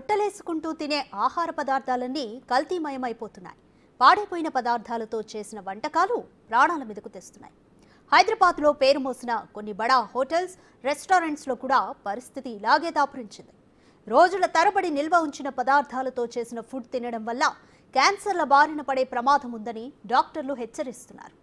లొట్టలేసుకుంటూ తినే ఆహార పదార్థాలన్నీ కల్తీమయమైపోతున్నాయి. పాడైపోయిన పదార్థాలతో చేసిన వంటకాలు ప్రాణాల మీదకు తెస్తున్నాయి. హైదరాబాద్లో పేరు మోసిన కొన్ని బడా హోటల్స్, రెస్టారెంట్స్లో కూడా పరిస్థితి ఇలాగే దాపురించింది. రోజుల తరబడి నిల్వ ఉంచిన పదార్థాలతో చేసిన ఫుడ్ తినడం వల్ల క్యాన్సర్ల బారిన పడే ప్రమాదం ఉందని డాక్టర్లు హెచ్చరిస్తున్నారు.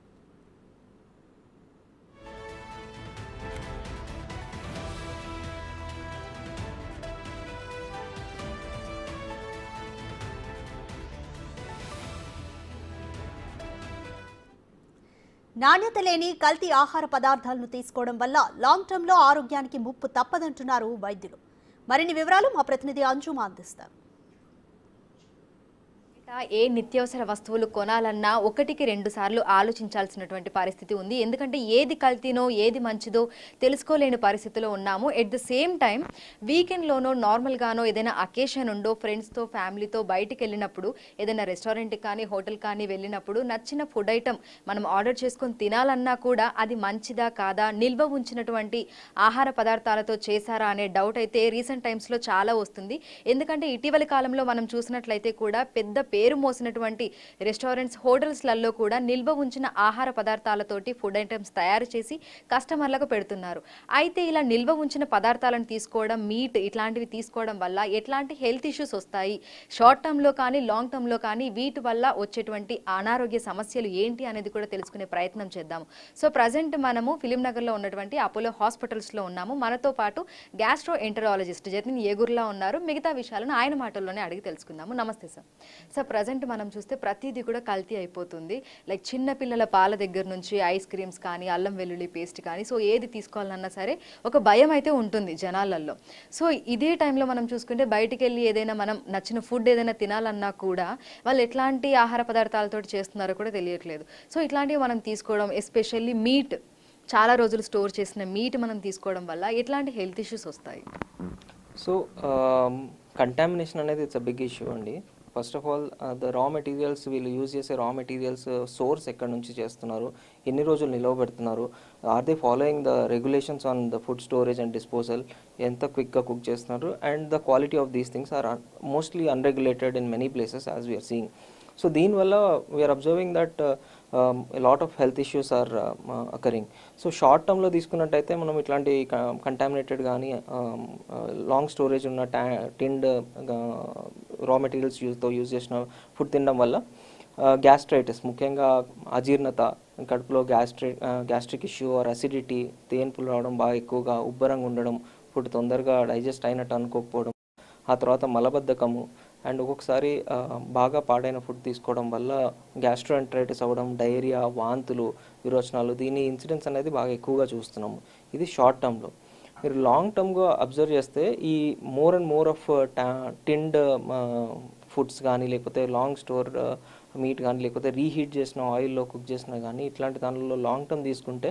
నాణ్యత లేని కల్తీ ఆహార పదార్థాలను తీసుకోవడం వల్ల లాంగ్ టర్మ్లో ఆరోగ్యానికి ముప్పు తప్పదంటున్నారు వైద్యులు. మరిన్ని వివరాలు మా ప్రతినిధి అంజుమ అందిస్తారు. ఏ నిత్యావసర వస్తువులు కొనాలన్నా ఒకటికి రెండు సార్లు ఆలోచించాల్సినటువంటి పరిస్థితి ఉంది. ఎందుకంటే ఏది కల్తీనో ఏది మంచిదో తెలుసుకోలేని పరిస్థితిలో ఉన్నాము. ఎట్ ద సేమ్ టైం వీకెండ్లోనో నార్మల్గానో ఏదైనా అకేషన్ ఉండో ఫ్రెండ్స్తో ఫ్యామిలీతో బయటికి వెళ్ళినప్పుడు ఏదైనా రెస్టారెంట్కి కానీ హోటల్ కానీ వెళ్ళినప్పుడు నచ్చిన ఫుడ్ ఐటమ్ మనం ఆర్డర్ చేసుకొని తినాలన్నా కూడా అది మంచిదా కాదా, నిల్వ ఉంచినటువంటి ఆహార పదార్థాలతో చేశారా అనే డౌట్ అయితే రీసెంట్ టైమ్స్లో చాలా వస్తుంది. ఎందుకంటే ఇటీవలి కాలంలో మనం చూసినట్లయితే కూడా పెద్ద పేరు మోసినటువంటి రెస్టారెంట్స్, హోటల్స్లలో కూడా నిల్వ ఉంచిన ఆహార పదార్థాలతోటి ఫుడ్ ఐటమ్స్ తయారు చేసి కస్టమర్లకు పెడుతున్నారు. అయితే ఇలా నిల్వ ఉంచిన పదార్థాలను తీసుకోవడం, మీట్ ఇట్లాంటివి తీసుకోవడం వల్ల ఎట్లాంటి హెల్త్ ఇష్యూస్ వస్తాయి, షార్ట్ టర్మ్లో కానీ లాంగ్ టర్మ్లో కానీ వీటి వల్ల వచ్చేటువంటి అనారోగ్య సమస్యలు ఏంటి అనేది కూడా తెలుసుకునే ప్రయత్నం చేద్దాము. సో ప్రజెంట్ మనము ఫిలిం నగర్లో ఉన్నటువంటి అపోలో హాస్పిటల్స్లో ఉన్నాము. మనతో పాటు గ్యాస్ట్రో ఎంటరాలజిస్ట్ జతిన్ ఏగుర్లా ఉన్నారు. మిగతా విషయాలను ఆయన మాటల్లోనే అడిగి తెలుసుకుందాము. నమస్తే సార్. సార్ ప్రజెంట్ మనం చూస్తే ప్రతిదీ కూడా కల్తీ అయిపోతుంది. లైక్ చిన్న పిల్లల పాల దగ్గర నుంచి ఐస్ క్రీమ్స్ కానీ, అల్లం వెల్లుల్లి పేస్ట్ కానీ, సో ఏది తీసుకోవాలన్నా సరే ఒక భయం అయితే ఉంటుంది జనాలలో. సో ఇదే టైంలో మనం చూసుకుంటే బయటికి వెళ్ళి ఏదైనా మనం నచ్చిన ఫుడ్ ఏదైనా తినాలన్నా కూడా వాళ్ళు ఎట్లాంటి ఆహార పదార్థాలతో చేస్తున్నారో కూడా తెలియట్లేదు. సో ఇట్లాంటివి మనం తీసుకోవడం, ఎస్పెషల్లీ మీట్, చాలా రోజులు స్టోర్ చేసిన మీట్ మనం తీసుకోవడం వల్ల ఎట్లాంటి హెల్త్ ఇష్యూస్ వస్తాయి? సో కంటామినేషన్ అనేది ఇట్స్ అ బిగ్ ఇష్యూ అండి. First of all the raw materials, వీళ్ళు యూజ్ చేసే రా మెటీరియల్స్ సోర్స్ ఎక్కడి నుంచి చేస్తున్నారు, ఎన్ని రోజులు నిల్వ పెడుతున్నారు, are they following the regulations on the food storage and disposal, ఎంత క్విక్గా కుక్ చేస్తున్నారు, and the quality of these things are mostly unregulated in many places as we are seeing. So దీనివల్ల we are observing that a lot of health issues are occurring. So short టర్మ్లో తీసుకున్నట్టయితే మనం ఇట్లాంటి contaminated కానీ long storage ఉన్న tinned raw materials use చేసిన food తినడం వల్ల గ్యాస్ట్రైటిస్, ముఖ్యంగా అజీర్ణత, కడుపులో గ్యాస్ట్రిక్ ఇష్యూ ఆర్ అసిడిటీ, తేన్పులు రావడం, బాగా ఎక్కువగా ఉబ్బరంగా ఉండడం, ఫుడ్ తొందరగా డైజెస్ట్ అయినట్టు అనుకోకపోవడం, ఆ తర్వాత మలబద్ధకము, అండ్ ఒక్కొక్కసారి బాగా పాడైన ఫుడ్ తీసుకోవడం వల్ల గ్యాస్ట్రోఎంటరైటిస్ అవ్వడం, డయేరియా, వాంతులు, విరోచనాలు, దీని ఇన్సిడెంట్స్ అనేది బాగా ఎక్కువగా చూస్తున్నాము. ఇది షార్ట్ టర్మ్లో. మీరు లాంగ్ టర్మ్గా అబ్జర్వ్ చేస్తే ఈ more and more of tinned foods కానీ, లేకపోతే లాంగ్ స్టోర్ మీట్ కానీ, లేకపోతే రీహీట్ చేసిన ఆయిల్లో కుక్ చేసినా కానీ, ఇట్లాంటి దానిలో లాంగ్ టర్మ్ తీసుకుంటే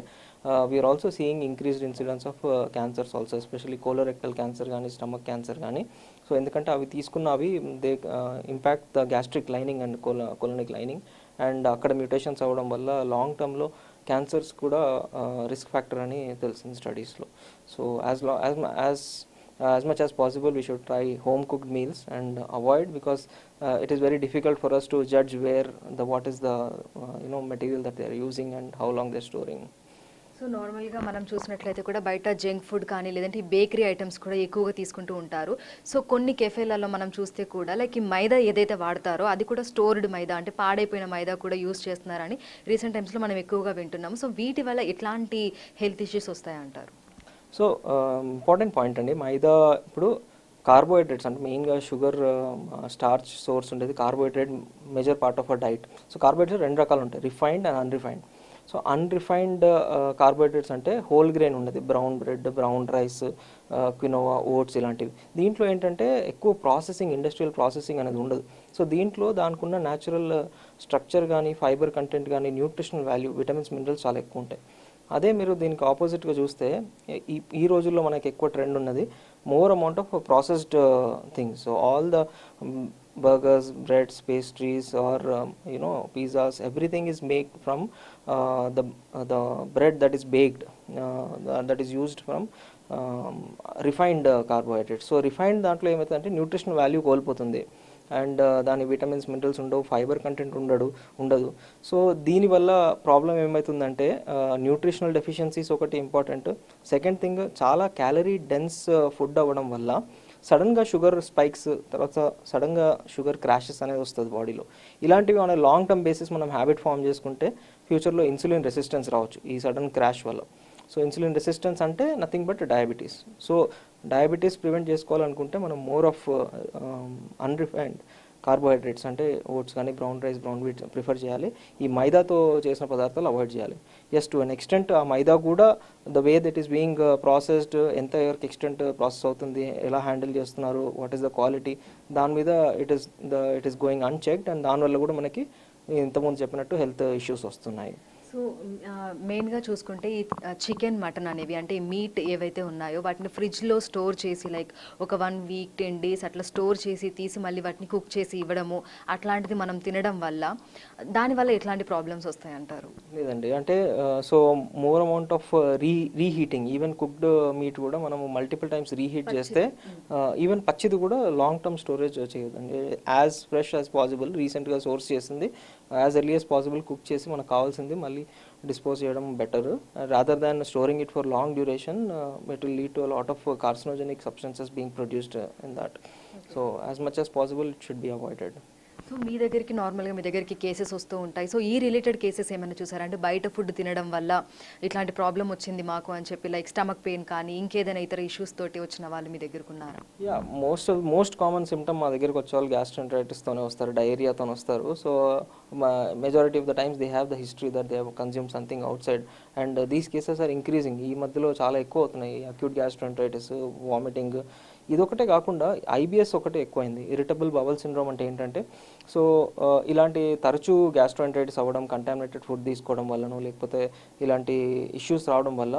we are also seeing increased incidence of cancers also, especially colorectal cancer కానీ, స్టమక్ క్యాన్సర్ కానీ. సో ఎందుకంటే అవి తీసుకున్నవి they impact the gastric lining and colonic lining, and అక్కడ మ్యూటేషన్స్ అవ్వడం వల్ల లాంగ్ టర్మ్లో క్యాన్సర్స్ కూడా రిస్క్ ఫ్యాక్టర్ అని తెలిసింది స్టడీస్లో. So as much as possible we should try home cooked meals and avoid, because it is very difficult for us to judge where what is the material that they are using and how long they are storing. So నార్మల్గా మనం చూసినట్లయితే కూడా బయట junk food కానీ, లేదంటే bakery items కూడా ఎక్కువగా తీసుకుంటూ ఉంటారు. సో కొన్ని కెఫేలలో మనం చూస్తే కూడా లైక్ ఈ మైదా ఏదైతే వాడతారో అది కూడా స్టోర్డ్ మైదా, అంటే పాడైపోయిన మైదా కూడా యూస్ చేస్తున్నారని రీసెంట్ టైమ్స్లో మనం ఎక్కువగా వింటున్నాము. సో వీటి వల్ల ఎట్లాంటి హెల్త్ ఇష్యూస్ వస్తాయంటారు? సో ఇంపార్టెంట్ పాయింట్ అండి. మైదా ఇప్పుడు కార్బోహైడ్రేట్స్ అంటే మెయిన్గా షుగర్, స్టార్చ్ సోర్స్ ఉండేది. Carbohydrate major part of a diet. So carbohydrate రెండు రకాలు ఉంటాయి, refined and unrefined. So unrefined carbohydrates అంటే హోల్ గ్రెయిన్ ఉండేది, brown bread, brown rice, quinoa, oats ఇలాంటివి. దీంట్లో ఏంటంటే ఎక్కువ ప్రాసెసింగ్, ఇండస్ట్రియల్ ప్రాసెసింగ్ అనేది ఉండదు. సో దీంట్లో దానికి ఉన్న న్యాచురల్ స్ట్రక్చర్ కానీ, ఫైబర్ కంటెంట్ కానీ, న్యూట్రిషనల్ వాల్యూ, విటమిన్స్, మినరల్స్ చాలా ఎక్కువ ఉంటాయి. అదే మీరు దీనికి ఆపోజిట్గా చూస్తే ఈ రోజుల్లో మనకి ఎక్కువ ట్రెండ్ ఉన్నది more amount of processed things. So all the burgers, breads, pastries, or pizzas, everything is made from the bread that is baked, that is used from refined carbohydrates. So refined దాంట్లో ఏమవుతుందంటే nutritional value కోల్పోతుంది, and దాని vitamins minerals ఉండవు, fibre content ఉండదు. So దీనివల్ల problem ఏమవుతుందంటే nutritional deficiencies ఒకటి important. Second thing, చాలా క్యాలరీ డెన్స్ ఫుడ్ అవ్వడం వల్ల సడన్గా షుగర్ స్పైక్స్, తర్వాత సడన్గా షుగర్ క్రాషెస్ అనేది వస్తుంది బాడీలో. ఇలాంటివి మన లాంగ్ టర్మ్ బేసిస్ మనం హ్యాబిట్ ఫామ్ చేసుకుంటే ఫ్యూచర్లో ఇన్సులిన్ రెసిస్టెన్స్ రావచ్చు ఈ సడన్ క్రాష్ వల్ల. సో ఇన్సులిన్ రెసిస్టెన్స్ అంటే nothing but diabetes. So diabetes prevent చేసుకోవాలనుకుంటే మనం మోర్ ఆఫ్ అన్రిఫైన్డ్ కార్బోహైడ్రేట్స్ అంటే ఓట్స్ కానీ brown rice, brown wheat prefer చేయాలి. ఈ మైదాతో చేసిన పదార్థాలు అవాయిడ్ చేయాలి. ఎస్, టు అన్ ఎక్స్టెంట్ ఆ మైదా కూడా the way that is being processed, ఎంత ఎక్స్టెంట్ ప్రాసెస్ అవుతుంది, ఎలా హ్యాండిల్ చేస్తున్నారు, వాట్ ఈస్ ద క్వాలిటీ, దాని మీద it is going unchecked, and దానివల్ల కూడా మనకి ఇంతకుముందు చెప్పినట్టు హెల్త్ ఇష్యూస్ వస్తున్నాయి. సో మెయిన్గా చూసుకుంటే ఈ చికెన్, మటన్ అనేవి అంటే మీట్ ఏవైతే ఉన్నాయో వాటిని ఫ్రిడ్జ్లో స్టోర్ చేసి లైక్ ఒక 1 వీక్ 10 డేస్ అట్లా స్టోర్ చేసి తీసి మళ్ళీ వాటిని కుక్ చేసి ఇవ్వడము, అట్లాంటిది మనం తినడం వల్ల దానివల్ల ఎట్లాంటి ప్రాబ్లమ్స్ వస్తాయంటారు? లేదండి, అంటే so more amount of reheating, even cooked meet కూడా మనం మల్టిపుల్ టైమ్స్ రీహీట్ చేస్తే ఈవెన్ పచ్చిది కూడా లాంగ్ టర్మ్ స్టోరేజ్ చేయొద్దండి. యాజ్ ఫ్రెష్ యాజ్ పాసిబుల్, రీసెంట్గా సోర్స్ చేసింది as early as possible cook చేసి మనకు కావాల్సింది మళ్ళీ డిస్పోజ్ చేయడం better, rather than storing it for long duration. It will lead to a lot of carcinogenic substances being produced in that. So as much as possible it should be avoided. So మీ దగ్గరికి నార్మల్గా మీ దగ్గరికి cases వస్తూ ఉంటాయి. So ఈ related cases ఏమైనా చూసారా? అంటే బయట ఫుడ్ తినడం వల్ల ఇట్లాంటి ప్రాబ్లం వచ్చింది మాకు అని చెప్పి, లైక్ స్టమక్ పెయిన్ కానీ ఇంకేదైనా ఇతర ఇష్యూస్ తోటి వచ్చిన వాళ్ళు మీ దగ్గరకు ఉన్నారా? యా, మోస్ట్ కామన్ సిమ్టమ్ మా దగ్గరికి వచ్చే వాళ్ళు గ్యాస్ట్రెంటరైటిస్తోనే వస్తారు, డయేరియాతో వస్తారు. So majority of the times they have the history that they have consume something outside, and these cases are increasing. ఈ మధ్యలో చాలా ఎక్కువ అవుతున్నాయి అక్యూట్ గ్యాస్ట్రెంటరైటిస్, వామిటింగ్. ఇదొకటే కాకుండా ఐబిఎస్ ఒకటే ఎక్కువైంది. ఇరిటబుల్ బవల్ సిండ్రోమ్ అంటే ఏంటంటే, సో ఇలాంటి తరచూ గ్యాస్ట్రోఎంటరైటిస్ అవ్వడం, కంటామినేటెడ్ ఫుడ్ తీసుకోవడం వల్లనో లేకపోతే ఇలాంటి ఇష్యూస్ రావడం వల్ల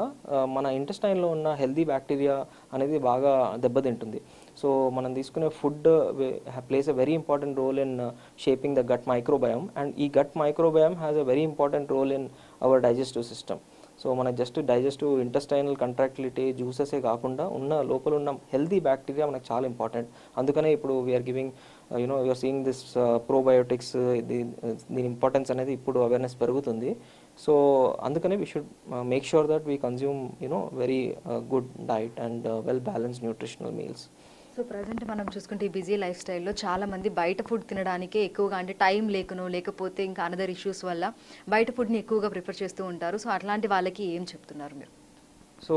మన ఇంటెస్టైన్లో ఉన్న హెల్దీ బ్యాక్టీరియా అనేది బాగా దెబ్బతింటుంది. సో మనం తీసుకునే food plays a very important role in shaping the gut microbiome, and ఈ gut microbiome has a very important role in our digestive system. So మన జస్ట్ డైజెస్టివ్ ఇంటెస్టైనల్ కంట్రాక్టిలిటీ జ్యూసెసే కాకుండా లోపల ఉన్న హెల్దీ బ్యాక్టీరియా మనకు చాలా ఇంపార్టెంట్. అందుకనే ఇప్పుడు we are giving you are seeing this probiotics, దీని ఇంపార్టెన్స్ అనేది ఇప్పుడు అవేర్నెస్ పెరుగుతుంది. సో అందుకనే we should make sure that we consume very good diet and well balanced nutritional meals. So present మనం చూసుకుంటే ఈ బిజీ లైఫ్ స్టైల్లో చాలామంది బయట ఫుడ్ తినడానికే ఎక్కువగా, అంటే టైం లేకపోతే ఇంకా అనదర్ ఇష్యూస్ వల్ల బయట ఫుడ్ని ఎక్కువగా ప్రిఫర్ చేస్తూ ఉంటారు. సో అట్లాంటి వాళ్ళకి ఏం చెప్తున్నారు మీరు? So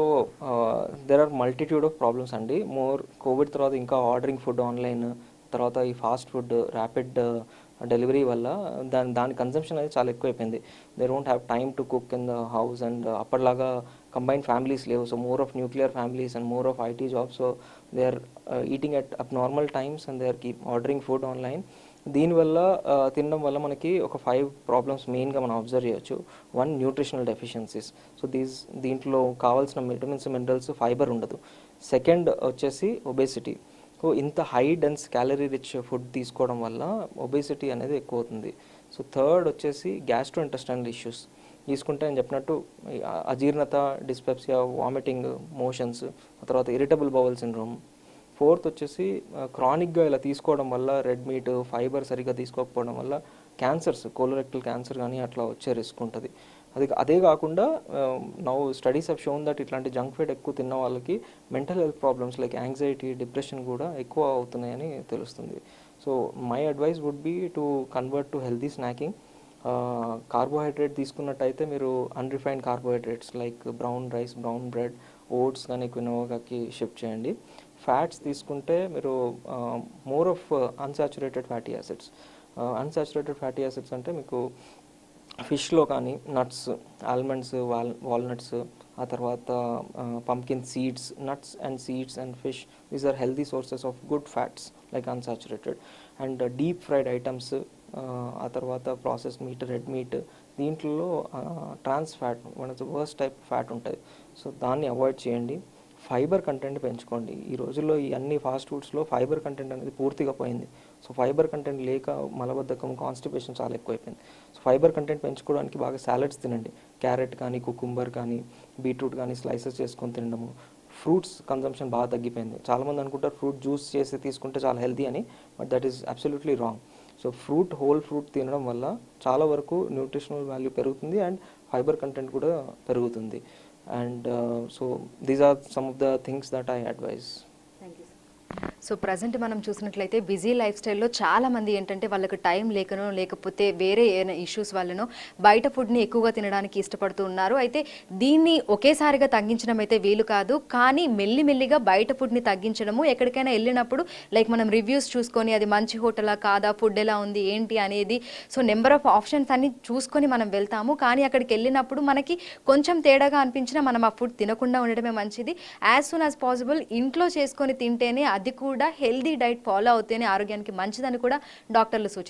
there are multitude of problems అండి. కోవిడ్ తర్వాత ఇంకా ఆర్డరింగ్ ఫుడ్ ఆన్లైన్, తర్వాత ఈ ఫాస్ట్ ఫుడ్, ర్యాపిడ్ డెలివరీ వల్ల దాని కన్సంప్షన్ అనేది చాలా ఎక్కువైపోయింది. They don't have time to cook in the house, and అప్పటిలాగా కంబైన్డ్ ఫ్యామిలీస్ లేవు. So more of nuclear families and more of IT jobs. So they are eating at abnormal times and they are keep ordering food online. దీనివల్ల తినడం వల్ల మనకి ఒక 5 problems మెయిన్గా మనం observe చేయొచ్చు. 1, న్యూట్రిషనల్ డెఫిషియన్సీస్. సో దీంట్లో కావాల్సిన విటమిన్స్, మినరల్స్, ఫైబర్ ఉండదు. సెకండ్ వచ్చేసి ఒబేసిటీ. సో ఇంత high dense calorie rich food తీసుకోవడం వల్ల ఒబేసిటీ అనేది ఎక్కువ అవుతుంది. సో థర్డ్ వచ్చేసి గ్యాస్ట్రో ఇంటెస్టైనల్ ఇష్యూస్ తీసుకుంటే నేను చెప్పినట్టు అజీర్ణత, డిస్పెప్సియా, వామిటింగ్, మోషన్స్, ఆ తర్వాత ఇరిటబుల్ బవల్ సిండ్రోమ్. ఫోర్త్ వచ్చేసి క్రానిక్గా ఇలా తీసుకోవడం వల్ల రెడ్ మీట్, ఫైబర్ సరిగ్గా తీసుకోకపోవడం వల్ల క్యాన్సర్స్, కోలోరెక్టల్ క్యాన్సర్ కానీ అట్లా వచ్చే రిస్క్ ఉంటుంది. అదే కాకుండా now studies have shown that ఇట్లాంటి జంక్ ఫుడ్ ఎక్కువ తిన్న వాళ్ళకి mental health problems like anxiety, depression కూడా ఎక్కువ అవుతున్నాయని తెలుస్తుంది. So my advice would be to convert to healthy snacking. Carbohydrate తీసుకున్నట్టయితే మీరు unrefined carbohydrates like brown rice, brown bread, oats కానీ క్వినోవాకి షిఫ్ట్ చేయండి. ఫ్యాట్స్ తీసుకుంటే మీరు more of unsaturated fatty acids. Unsaturated fatty acids అంటే మీకు ఫిష్లో కానీ నట్స్, ఆల్మండ్స్, వాల్నట్స్, ఆ తర్వాత pumpkin seeds, nuts and seeds and fish, these are healthy sources of good fats like unsaturated. And deep fried items, ఆ తర్వాత processed meat, red meat, దీంట్లో trans fat, one of the worst type fat ఉంటుంది. So దాన్ని avoid చేయండి. Fibre content పెంచుకోండి. ఈ రోజుల్లో ఈ అన్ని ఫాస్ట్ ఫుడ్స్లో ఫైబర్ కంటెంట్ అనేది పూర్తిగా పోయింది. సో ఫైబర్ కంటెంట్ లేక మలబద్ధకం, కాన్స్టిపేషన్ చాలా ఎక్కువైపోయింది. సో ఫైబర్ కంటెంట్ పెంచుకోవడానికి బాగా సాలడ్స్ తినండి. క్యారెట్ కానీ, కుకుంబర్ కానీ, బీట్రూట్ కానీ స్లైసెస్ చేసుకొని తినడము. ఫ్రూట్స్ కన్జంప్షన్ బాగా తగ్గిపోయింది. చాలామంది అనుకుంటారు ఫ్రూట్ జ్యూస్ చేసి తీసుకుంటే చాలా హెల్తీ అని, but that is absolutely wrong. So whole fruit తినడం వల్ల చాలా వరకు న్యూట్రిషనల్ వాల్యూ పెరుగుతుంది అండ్ ఫైబర్ కంటెంట్ కూడా పెరుగుతుంది. And so these are some of the things that I advise. So present మనం చూసినట్లయితే బిజీ లైఫ్ స్టైల్లో చాలా మంది ఏంటంటే వాళ్ళకి టైం లేకనో లేకపోతే వేరే ఏమైనా ఇష్యూస్ వల్లనో బయట ఫుడ్ని ఎక్కువగా తినడానికి ఇష్టపడుతూ ఉన్నారు. అయితే దీన్ని ఒకేసారిగా తగ్గించడం అయితే వీలు కాదు, కానీ మెల్లిమెల్లిగా బయట ఫుడ్ని తగ్గించడము, ఎక్కడికైనా వెళ్ళినప్పుడు లైక్ మనం రివ్యూస్ చూసుకొని అది మంచి హోటలా కాదా, ఫుడ్ ఎలా ఉంది ఏంటి అనేది, సో నెంబర్ ఆఫ్ ఆప్షన్స్ అన్ని చూసుకొని మనం వెళ్తాము. కానీ అక్కడికి వెళ్ళినప్పుడు మనకి కొంచెం తేడాగా అనిపించినా మనం ఆ ఫుడ్ తినకుండా ఉండడమే మంచిది. యాజ్ సూన్ యాజ్ పాసిబుల్ ఇంట్లో చేసుకొని తింటేనే అది కూడా హెల్దీ డైట్ ఫాలో అవుతేనే ఆరోగ్యానికి మంచిదని కూడా డాక్టర్లు సూచిస్తారు.